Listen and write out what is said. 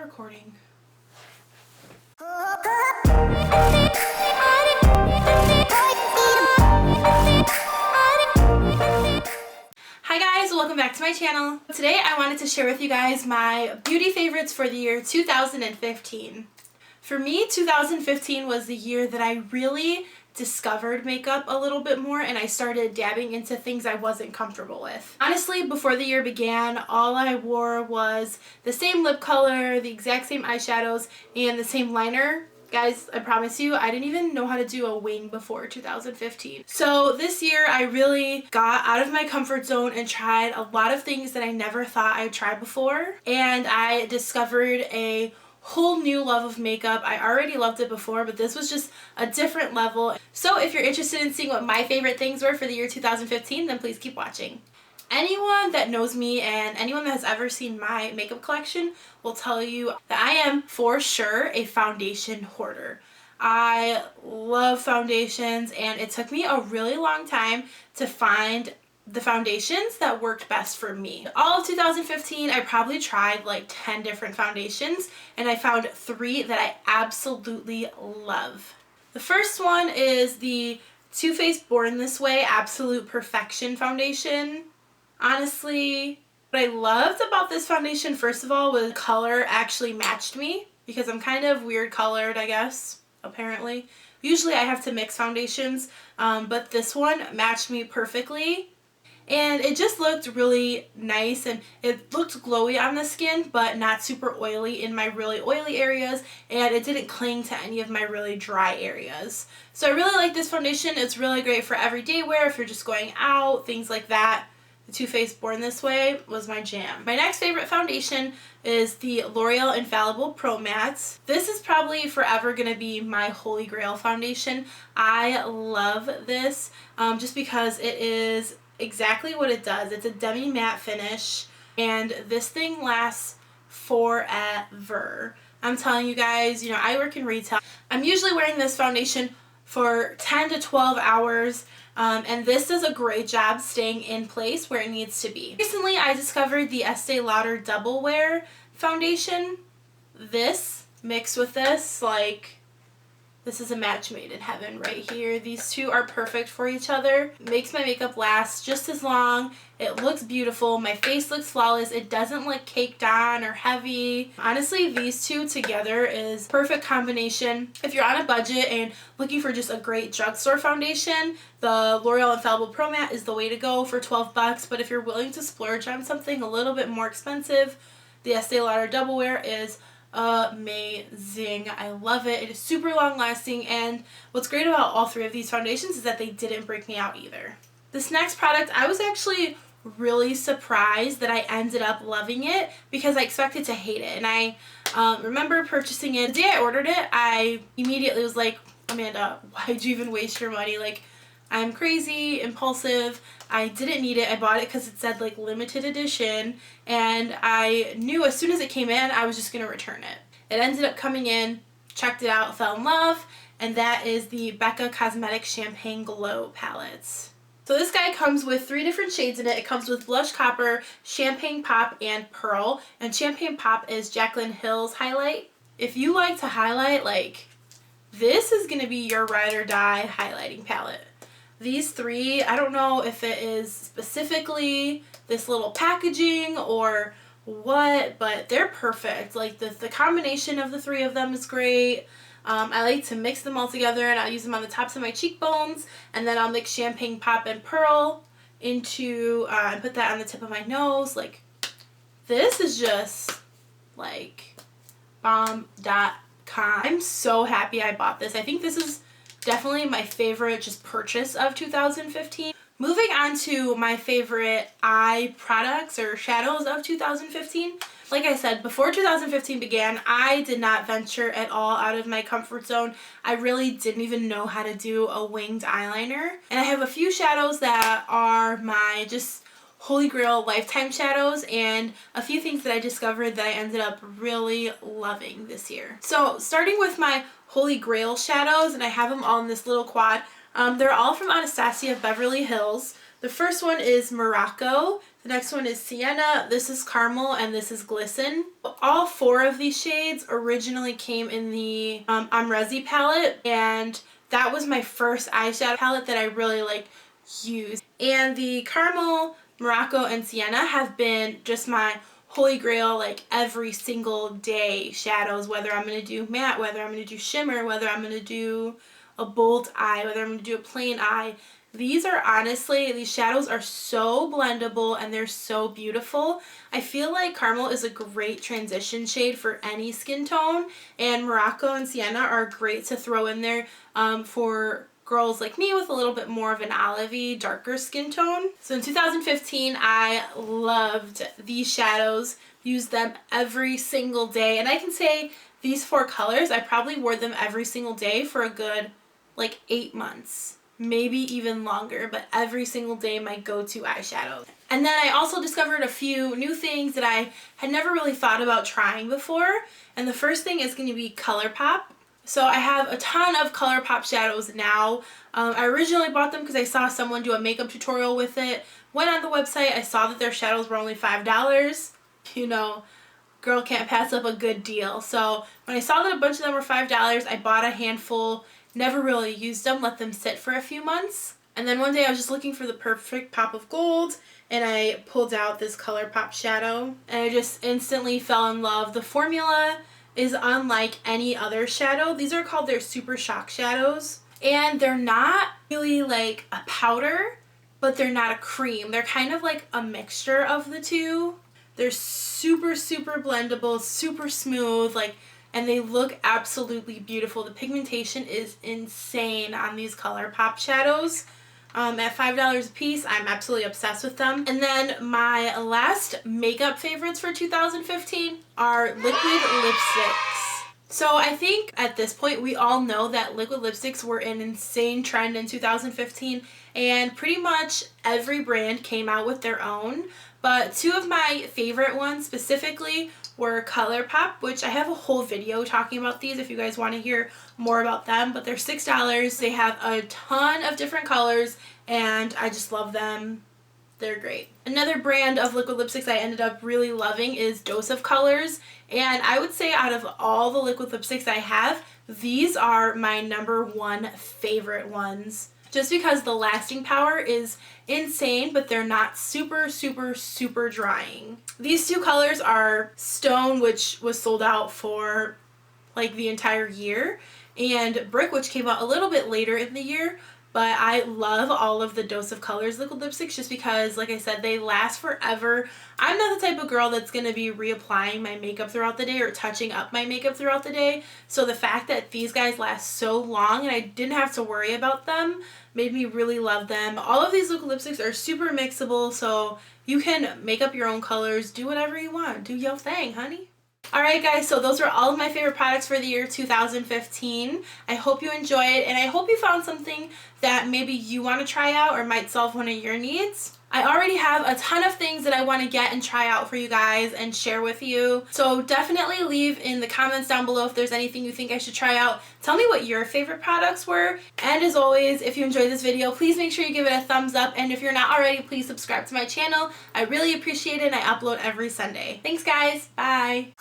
recording. Hi guys, welcome back to my channel. Today I wanted to share with you guys my beauty favorites for the year 2015. For me, 2015 was the year that I really discovered makeup a little bit more and I started dabbing into things I wasn't comfortable with. Honestly, before the year began, all I wore was the same lip color, the exact same eyeshadows, and the same liner. Guys, I promise you, I didn't even know how to do a wing before 2015. So this year I really got out of my comfort zone and tried a lot of things that I never thought I'd try before. And I discovered a whole new love of makeup. I already loved it before, but this was just a different level. So if you're interested in seeing what my favorite things were for the year 2015, then please keep watching. Anyone that knows me and anyone that has ever seen my makeup collection will tell you that I am for sure a foundation hoarder. I love foundations and it took me a really long time to find the foundations that worked best for me. All of 2015 I probably tried like 10 different foundations and I found 3 that I absolutely love. The first one is the Too Faced Born This Way Absolute Perfection Foundation. Honestly, what I loved about this foundation, first of all, was the color actually matched me because I'm kind of weird colored, I guess, apparently. Usually I have to mix foundations, but this one matched me perfectly. And it just looked really nice and it looked glowy on the skin, but not super oily in my really oily areas, and it didn't cling to any of my really dry areas. So I really like this foundation. It's really great for everyday wear if you're just going out, things like that. The Too Faced Born This Way was my jam. My next favorite foundation is the L'Oreal Infallible Pro Matte. This is probably forever going to be my holy grail foundation. I love this just because it is exactly what it does. It's a demi matte finish and this thing lasts forever. I'm telling you guys, you know, I work in retail. I'm usually wearing this foundation for 10 to 12 hours. And this does a great job staying in place where it needs to be. Recently, I discovered the Estee Lauder Double Wear Foundation. This mixed with this, like, this is a match made in heaven right here. These two are perfect for each other. It makes my makeup last just as long. It looks beautiful. My face looks flawless. It doesn't look caked on or heavy. Honestly, these two together is perfect combination. If you're on a budget and looking for just a great drugstore foundation, the L'Oreal Infallible Pro Matte is the way to go for 12 bucks. But if you're willing to splurge on something a little bit more expensive, the Estee Lauder Double Wear is amazing. I love it. It is super long lasting, and what's great about all 3 of these foundations is that they didn't break me out either. This next product, I was actually really surprised that I ended up loving it because I expected to hate it, and I remember purchasing it. The day I ordered it, I immediately was like, Amanda, why'd you even waste your money? Like, I'm crazy, impulsive. I didn't need it. I bought it because it said like limited edition, and I knew as soon as it came in I was just going to return it. It ended up coming in, checked it out, fell in love, and that is the Becca Cosmetics Champagne Glow palettes. So this guy comes with 3 different shades in it. It comes with Blush Copper, Champagne Pop, and Pearl. And Champagne Pop is Jaclyn Hill's highlight. If you like to highlight, like, this is going to be your ride or die highlighting palette. These 3, I don't know if it is specifically this little packaging or what, but they're perfect. Like the combination of the 3 of them is great. I like to mix them all together and I'll use them on the tops of my cheekbones, and then I'll mix Champagne Pop and Pearl into and put that on the tip of my nose. Like, this is just like bomb.com. I'm so happy I bought this. I think this is definitely my favorite just purchase of 2015. Moving on to my favorite eye products or shadows of 2015. Like I said, before 2015 began, I did not venture at all out of my comfort zone. I really didn't even know how to do a winged eyeliner. And I have a few shadows that are my just holy grail lifetime shadows, and a few things that I discovered that I ended up really loving this year. So starting with my holy grail shadows, and I have them all in this little quad. They're all from Anastasia Beverly Hills. The first one is Morocco. The next one is Sienna, this is Carmel, and this is Glisten. All 4 of these shades originally came in the Amrezi palette, and that was my first eyeshadow palette that I really used. And the Carmel, Morocco, and Sienna have been just my holy grail, every single day shadows, whether I'm going to do matte, whether I'm going to do shimmer, whether I'm going to do a bold eye, whether I'm going to do a plain eye. These shadows are so blendable and they're so beautiful. I feel like Carmel is a great transition shade for any skin tone, and Morocco and Sienna are great to throw in there for girls like me with a little bit more of an olivey, darker skin tone. So in 2015, I loved these shadows, used them every single day, and I can say these 4 colors, I probably wore them every single day for a good 8 months. Maybe even longer, but every single day my go-to eyeshadow. And then I also discovered a few new things that I had never really thought about trying before, and the first thing is going to be Colourpop. So I have a ton of Colourpop shadows now. I originally bought them because I saw someone do a makeup tutorial with it. Went on the website, I saw that their shadows were only $5. You know, girl can't pass up a good deal. So when I saw that a bunch of them were $5, I bought a handful. Never really used them, let them sit for a few months. And then one day I was just looking for the perfect pop of gold, and I pulled out this Colourpop shadow, and I just instantly fell in love. The formula is unlike any other shadow. These are called their Supershock shadows, and they're not really like a powder, but they're not a cream. They're kind of like a mixture of the two. They're super, super blendable, super smooth, and they look absolutely beautiful. The pigmentation is insane on these Colourpop shadows. At $5 a piece, I'm absolutely obsessed with them. And then my last makeup favorites for 2015 are liquid lipsticks. So I think at this point we all know that liquid lipsticks were an insane trend in 2015, and pretty much every brand came out with their own. But 2 of my favorite ones specifically were Colourpop, which I have a whole video talking about these if you guys want to hear more about them, but they're $6. They have a ton of different colors, and I just love them. They're great. Another brand of liquid lipsticks I ended up really loving is Dose of Colors, and I would say out of all the liquid lipsticks I have, these are my #1 favorite ones. Just because the lasting power is insane, but they're not super, super, super drying. These 2 colors are Stone, which was sold out for the entire year, and Brick, which came out a little bit later in the year. But I love all of the Dose of Colors liquid lipsticks just because, like I said, they last forever. I'm not the type of girl that's going to be reapplying my makeup throughout the day or touching up my makeup throughout the day. So the fact that these guys last so long and I didn't have to worry about them made me really love them. All of these liquid lipsticks are super mixable, so you can make up your own colors, do whatever you want. Do your thing, honey. Alright guys, so those were all of my favorite products for the year 2015. I hope you enjoyed, and I hope you found something that maybe you want to try out or might solve one of your needs. I already have a ton of things that I want to get and try out for you guys and share with you. So definitely leave in the comments down below if there's anything you think I should try out. Tell me what your favorite products were. And as always, if you enjoyed this video, please make sure you give it a thumbs up. And if you're not already, please subscribe to my channel. I really appreciate it, and I upload every Sunday. Thanks guys. Bye.